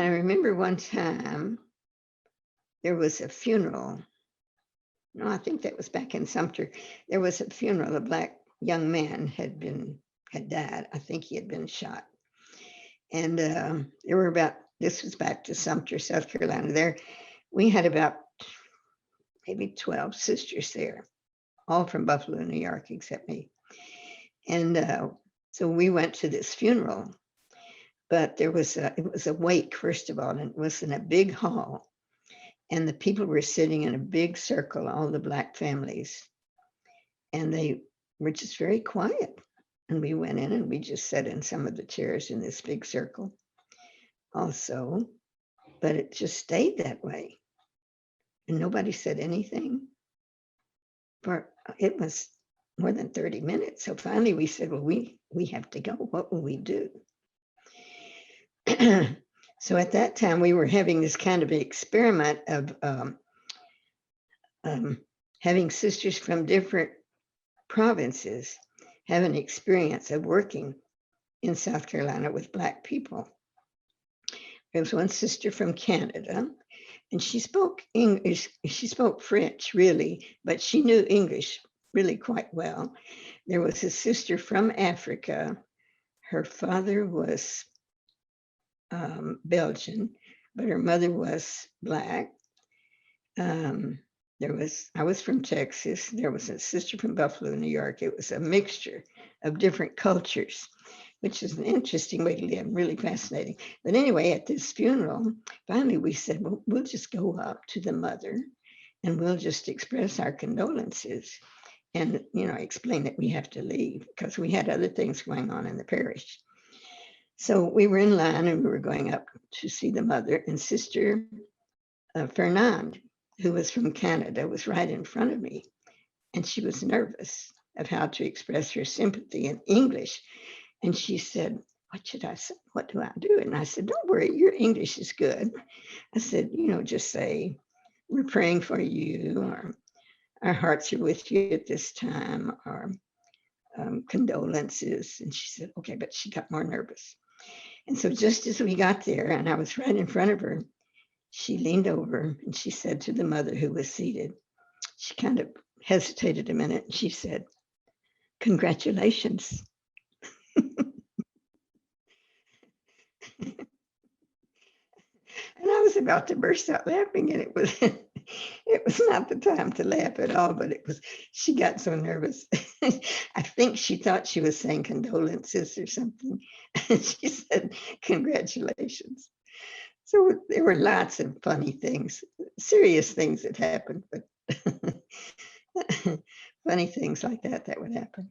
I remember one time there was a funeral. No, I think that was back in Sumter. There was a funeral. A black young man had died. I think he had been shot. And there were about, this was back to Sumter, South Carolina. There, we had about maybe 12 sisters there, all from Buffalo, New York, except me. And so we went to this funeral, but it was a wake, first of all, and it was in a big hall. And the people were sitting in a big circle, all the black families. And they were just very quiet. And we went in and we just sat in some of the chairs in this big circle also. But it just stayed that way. And nobody said anything. For it was more than 30 minutes. So finally we said, well, we have to go. What will we do? So at that time, we were having this kind of experiment of having sisters from different provinces have an experience of working in South Carolina with Black people. There was one sister from Canada, and she spoke English. She spoke French, really, but she knew English really quite well. There was a sister from Africa. Her father was Belgian, but her mother was Black. I was from Texas. There was a sister from Buffalo, New York. It was a mixture of different cultures, which is an interesting way to live, really fascinating. But anyway, at this funeral, finally we said, well, we'll just go up to the mother and we'll just express our condolences and, explain that we have to leave because we had other things going on in the parish. So we were in line and we were going up to see the mother, and Sister Fernand, who was from Canada, was right in front of me. And she was nervous of how to express her sympathy in English. And she said, what should I say? What do I do? And I said, don't worry, your English is good. I said, just say, we're praying for you, or our hearts are with you at this time, or condolences. And she said, okay, but she got more nervous. And so just as we got there, and I was right in front of her, she leaned over and she said to the mother who was seated, she kind of hesitated a minute, and she said, congratulations. And I was about to burst out laughing, and it was not the time to laugh at all, but she got so nervous. I think she thought she was saying condolences or something. And she said, congratulations. So there were lots of funny things, serious things that happened, but funny things like that would happen.